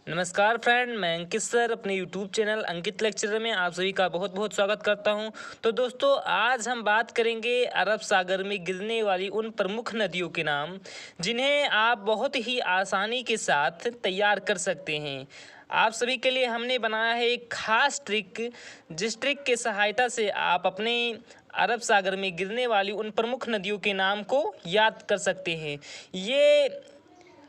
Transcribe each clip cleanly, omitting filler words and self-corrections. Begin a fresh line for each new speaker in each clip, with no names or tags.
नमस्कार फ्रेंड, मैं अंकित सर अपने यूट्यूब चैनल अंकित लेक्चरर में आप सभी का बहुत बहुत स्वागत करता हूं। तो दोस्तों, आज हम बात करेंगे अरब सागर में गिरने वाली उन प्रमुख नदियों के नाम जिन्हें आप बहुत ही आसानी के साथ तैयार कर सकते हैं। आप सभी के लिए हमने बनाया है एक खास ट्रिक, जिस ट्रिक के सहायता से आप अपने अरब सागर में गिरने वाली उन प्रमुख नदियों के नाम को याद कर सकते हैं। ये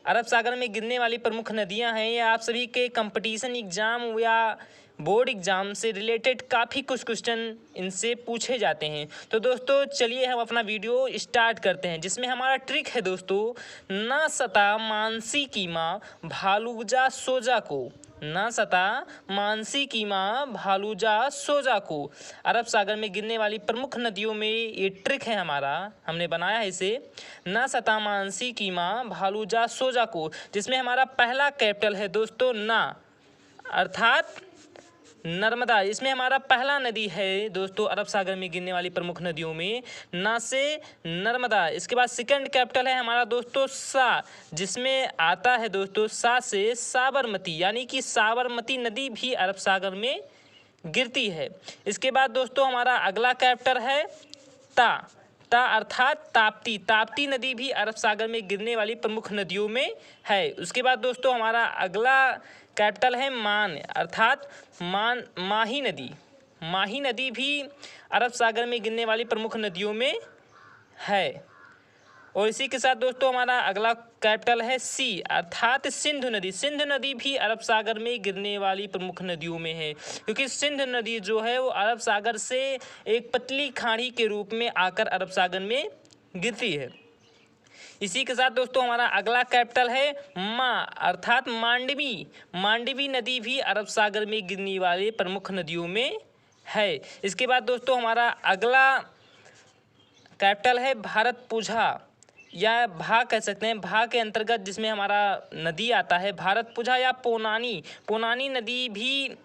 अरब सागर में गिरने वाली प्रमुख नदियां हैं। ये आप सभी के कंपटीशन एग्ज़ाम या बोर्ड एग्ज़ाम से रिलेटेड काफ़ी कुछ क्वेश्चन इनसे पूछे जाते हैं। तो दोस्तों, चलिए हम अपना वीडियो स्टार्ट करते हैं, जिसमें हमारा ट्रिक है दोस्तों, ना सता मानसी की माँ भालूजा सोजा को। ना सता मानसी की माँ भालूजा सोजा को। अरब सागर में गिरने वाली प्रमुख नदियों में ये ट्रिक है हमारा, हमने बनाया है इसे। ना सता मानसी की माँ भालूजा सोजा को, जिसमें हमारा पहला कैपिटल है दोस्तों ना, अर्थात नर्मदा। इसमें हमारा पहला नदी है दोस्तों अरब सागर में गिरने वाली प्रमुख नदियों में, ना से नर्मदा। इसके बाद सेकंड कैपिटल है हमारा दोस्तों सा, जिसमें आता है दोस्तों सा से साबरमती, यानी कि साबरमती नदी भी अरब सागर में गिरती है। इसके बाद दोस्तों हमारा अगला कैपिटल है ता, ता अर्थात ताप्ती। ताप्ती नदी भी अरब सागर में गिरने वाली प्रमुख नदियों में है। उसके बाद दोस्तों हमारा अगला कैपिटल है मान, अर्थात माही नदी। माही नदी भी अरब सागर में गिरने वाली प्रमुख नदियों में है। और इसी के साथ दोस्तों हमारा अगला कैपिटल है सी, अर्थात सिंधु नदी। सिंधु नदी भी अरब सागर में गिरने वाली प्रमुख नदियों में है, क्योंकि सिंधु नदी जो है वो अरब सागर से एक पतली खाड़ी के रूप में आकर अरब सागर में गिरती है। इसी के साथ दोस्तों हमारा अगला कैपिटल है माँ, अर्थात मांडवी। मांडवी नदी भी अरब सागर में गिरने वाली प्रमुख नदियों में है। इसके बाद दोस्तों हमारा अगला कैपिटल है भारतपुझा, या भा कह सकते हैं। भा के अंतर्गत जिसमें हमारा नदी आता है भारतपुझा या पोनानी। पोनानी नदी भी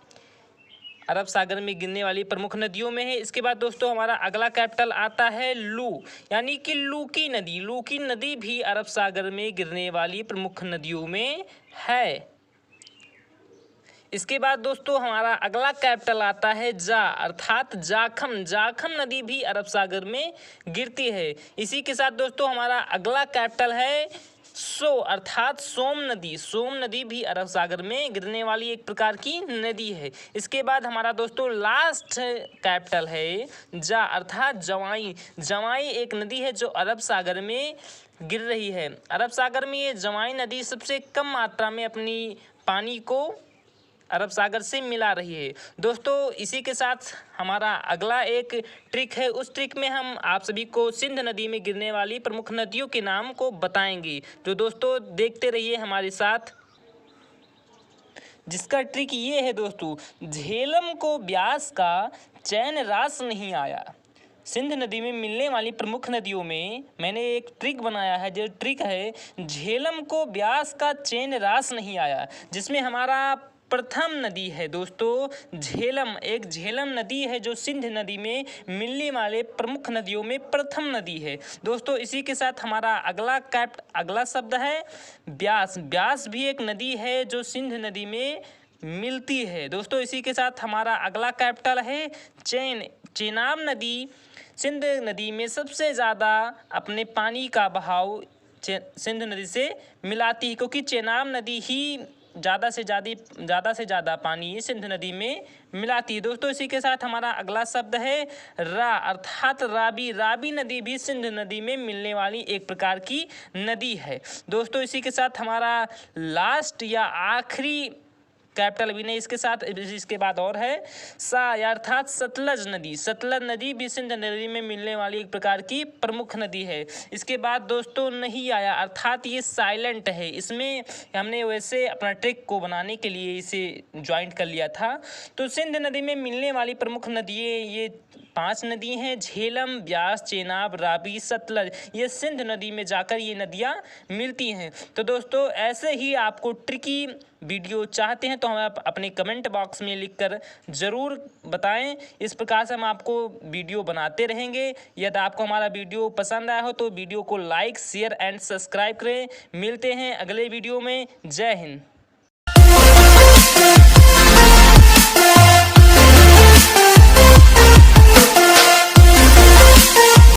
अरब सागर में गिरने वाली प्रमुख नदियों में है। इसके बाद दोस्तों हमारा अगला कैपिटल आता है लू, यानी कि लूकी नदी। लूकी नदी भी अरब सागर में गिरने वाली प्रमुख नदियों में है। इसके बाद दोस्तों हमारा अगला कैपिटल आता है जा, अर्थात जाखम। जाखम नदी भी अरब सागर में गिरती है। इसी के साथ दोस्तों हमारा अगला कैपिटल है सो, अर्थात सोम नदी। सोम नदी भी अरब सागर में गिरने वाली एक प्रकार की नदी है। इसके बाद हमारा दोस्तों लास्ट कैपिटल है जा, अर्थात जवाई। जवाई एक नदी है जो अरब सागर में गिर रही है। अरब सागर में ये जवाई नदी सबसे कम मात्रा में अपनी पानी को अरब सागर से मिला रही है। दोस्तों, इसी के साथ हमारा अगला एक ट्रिक है। उस ट्रिक में हम आप सभी को सिंध नदी में गिरने वाली प्रमुख नदियों के नाम को बताएंगे। तो दोस्तों देखते रहिए हमारे साथ, जिसका ट्रिक ये है दोस्तों, झेलम को ब्यास का चैन रास नहीं आया। सिंध नदी में मिलने वाली प्रमुख नदियों में मैंने एक ट्रिक बनाया है, जो ट्रिक है झेलम को ब्यास का चैन रास नहीं आया, जिसमें हमारा प्रथम नदी है दोस्तों झेलम। एक झेलम नदी है जो सिंध नदी में मिलने वाले प्रमुख नदियों में प्रथम नदी है। दोस्तों, इसी के साथ हमारा अगला शब्द है ब्यास। ब्यास भी एक नदी है जो सिंध नदी में मिलती है। दोस्तों, इसी के साथ हमारा अगला कैपिटल है चेन। चेनाब नदी सिंध नदी में सबसे ज़्यादा अपने पानी का बहाव सिंध नदी से मिलाती है, क्योंकि चेनाब नदी ही ज़्यादा से ज़्यादा पानी सिंध नदी में मिलाती है। दोस्तों, इसी के साथ हमारा अगला शब्द है रा, अर्थात राबी। राबी नदी भी सिंध नदी में मिलने वाली एक प्रकार की नदी है। दोस्तों, इसी के साथ हमारा लास्ट या आखिरी कैपिटल भी नहीं, इसके बाद और है सा, अर्थात सतलज नदी। सतलज नदी भी सिंध नदी में मिलने वाली एक प्रकार की प्रमुख नदी है। इसके बाद दोस्तों नहीं आया, अर्थात ये साइलेंट है। इसमें हमने वैसे अपना ट्रिक को बनाने के लिए इसे ज्वाइंट कर लिया था। तो सिंध नदी में मिलने वाली प्रमुख नदियाँ ये 5 नदी हैं झेलम, ब्यास, चेनाब, रावी, सतलज। ये सिंध नदी में जाकर ये नदियाँ मिलती हैं। तो दोस्तों ऐसे ही आपको ट्रिकी वीडियो चाहते हैं तो हमें आप अपने कमेंट बॉक्स में लिखकर ज़रूर बताएं। इस प्रकार से हम आपको वीडियो बनाते रहेंगे। यदि आपको हमारा वीडियो पसंद आया हो तो वीडियो को लाइक, शेयर एंड सब्सक्राइब करें। मिलते हैं अगले वीडियो में। जय हिंद।